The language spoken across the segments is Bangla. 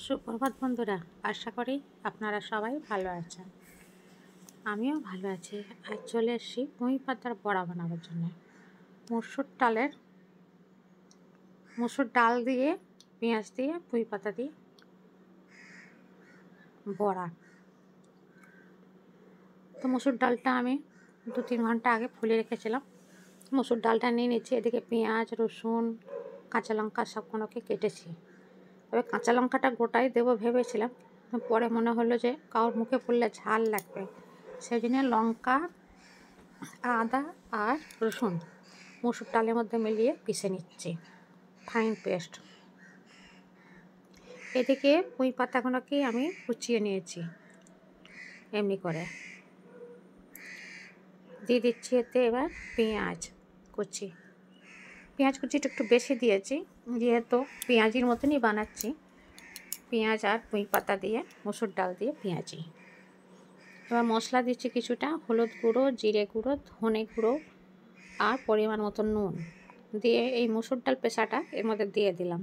সুপ্রভাত বন্ধুরা, আশা করি আপনারা সবাই ভালো আছেন। আমিও ভালো আছি। আজ চলে এসেছি পুঁই পাতার বড়া বানানোর জন্য। মসুর ডাল দিয়ে, পেঁয়াজ দিয়ে, পুঁই পাতা দিয়ে বড়া। তো মসুর ডালটা আমি 2-3 ঘন্টা আগে ফুলে রেখেছিলাম। মসুর ডালটা নিয়ে নিচ্ছি। এদিকে পেঁয়াজ, রসুন, কাঁচা লঙ্কা সবগুলোকে কেটেছি। তবে কাঁচা লঙ্কাটা গোটাই দেবো ভেবেছিলাম, পরে মনে হলো যে কারোর মুখে পড়লে ঝাল লাগবে, সেই জন্য লঙ্কা, আদা আর রসুন মসুর ডালের মধ্যে মিলিয়ে পিষে নিচ্ছি ফাইন পেস্ট। এদিকে পুঁই পাতাগুলোকে আমি কুচিয়ে নিয়েছি। এমনি করে দিয়ে দিচ্ছি এতে এবার পেঁয়াজ কুচিটা একটু বেশি দিয়েছি, যেহেতু পেঁয়াজির মতনই বানাচ্ছি। পেঁয়াজ আর পুঁই পাতা দিয়ে, মসুর ডাল দিয়ে পেঁয়াজি। এবার মশলা দিচ্ছি কিছুটা হলুদ গুঁড়ো, জিরে গুঁড়ো, ধনে গুঁড়ো আর পরিমাণ মতো নুন দিয়ে এই মসুর ডাল পেশাটা এর মধ্যে দিয়ে দিলাম।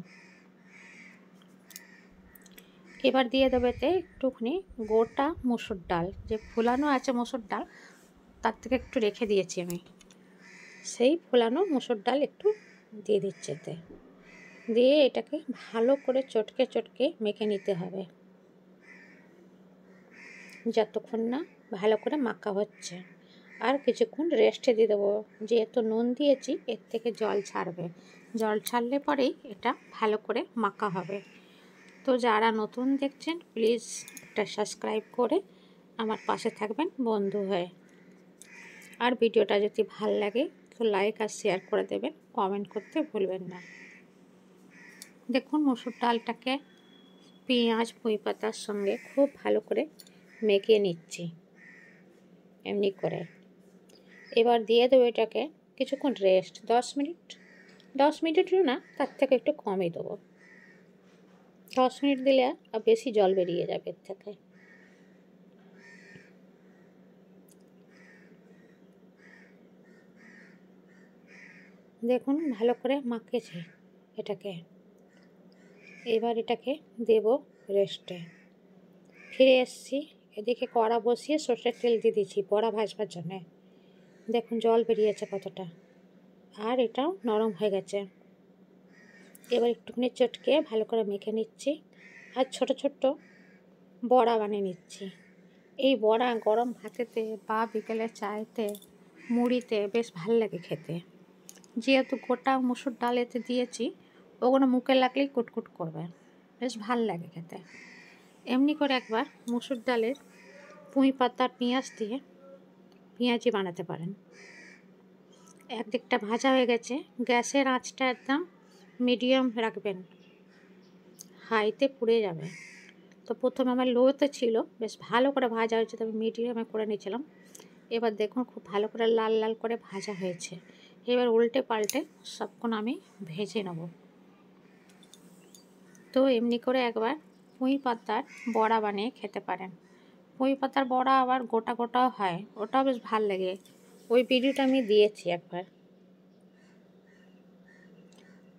এবার দিয়ে দেবো এতে একটুখানি গোটা মসুর ডাল, যে ফোলানো আছে মসুর ডাল তার থেকে একটু রেখে দিয়েছি আমি, সেই ফোলানো মসুর ডাল একটু দিয়ে দিচ্ছি এতে। দিয়ে এটাকে ভালো করে চটকে মেখে নিতে হবে, যতক্ষণ না ভালো করে মাখা হচ্ছে। আর কিছুক্ষণ রেস্টে দিয়ে দেবো, যেহেতু নুন দিয়েছি এর থেকে জল ছাড়বে। জল ছাড়লে পরেই এটা ভালো করে মাখা হবে। তো যারা নতুন দেখছেন প্লিজ একটা সাবস্ক্রাইব করে আমার পাশে থাকবেন বন্ধু হয়ে। আর ভিডিওটা যদি ভালো লাগে তো লাইক আর শেয়ার করে দেবেন, কমেন্ট করতে ভুলবেন না। দেখুন মসুর ডালটাকে পেঁয়াজ পুঁই পাতার সঙ্গে খুব ভালো করে মেখে নিচ্ছি এমনি করে। এবার দিয়ে দেবো এটাকে কিছুক্ষণ রেস্ট, 10 মিনিটও না, তার থেকে একটু কমই দেবো। 10 মিনিট দিলে আর বেশি জল বেরিয়ে যাবে এর থেকে। দেখুন ভালো করে মাখেছি এটাকে। এবার এটাকে দেব রেস্টে। ফিরে এসেছি, এদিকে কড়া বসিয়ে সর্ষের তেল দিয়ে দিয়েছি বড়া ভাজবার জন্যে। দেখুন জল বেরিয়েছে কতটা, আর এটাও নরম হয়ে গেছে। এবার একটুখানি চটকে ভালো করে মেখে নিচ্ছি আর ছোট ছোট বড়া বানিয়ে নিচ্ছি। এই বড়া গরম ভাতেতে বা বিকেলে চায়েতে, মুড়িতে বেশ ভালো লাগে খেতে। যেহেতু গোটা মসুর ডাল এতে দিয়েছি, ওগুলো মুখে লাগলেই কুটকুট করবে, বেশ ভাল লাগে খেতে। এমনি করে একবার মসুর ডালের পুঁই পাতা পেঁয়াজ দিয়ে পেঁয়াজি বানাতে পারেন। একদিকটা ভাজা হয়ে গেছে, গ্যাসের আঁচটা একদম মিডিয়াম রাখবেন, হাইতে পুড়ে যাবে। তো প্রথমে আমার লোতে ছিল, বেশ ভালো করে ভাজা হয়েছে, তবে মিডিয়ামে করে নিয়েছিলাম। এবার দেখুন খুব ভালো করে লাল লাল করে ভাজা হয়েছে। এবার উল্টে পাল্টে সবক্ষণ আমি ভেজে নেব। তো এমনি করে একবার পুঁই পাতার বড়া বানিয়ে খেতে পারেন। পুঁই পাতার বড়া আবার গোটা গোটাও হয়, ওটাও বেশ ভাল লাগে। ওই ভিডিওটা আমি দিয়েছি একবার।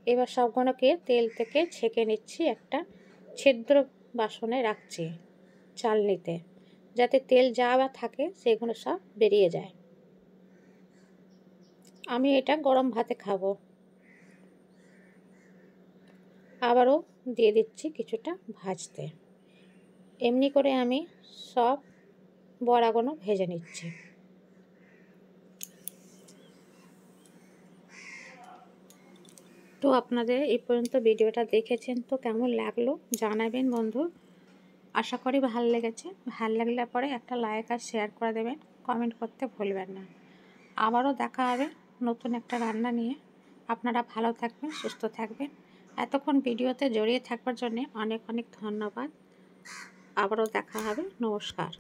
এবার সবগুলোকে তেল থেকে ছেঁকে নিচ্ছি, একটা ছিদ্র বাসনে রাখছি চালনিতে, যাতে তেল যা বা থাকে সেগুলো সব বেরিয়ে যায়। আমি এটা গরম ভাতে খাবো। আবারও দিয়ে দিচ্ছি কিছুটা ভাজতে। এমনি করে আমি সব বড়াগুলো ভেজে নিচ্ছি। তো আপনাদের এই পর্যন্ত ভিডিওটা দেখেছেন, তো কেমন লাগলো জানাবেন বন্ধু। আশা করি ভালো লেগেছে। ভালো লাগলে পরে একটা লাইক আর শেয়ার করে দেবেন, কমেন্ট করতে ভুলবেন না। আবারও দেখা হবে নতুন একটা রান্না নিয়ে। আপনারা ভালো থাকবেন, সুস্থ থাকবেন। এতক্ষণ ভিডিওতে জড়িয়ে থাকবার জন্যে অনেক অনেক ধন্যবাদ। আবারও দেখা হবে। নমস্কার।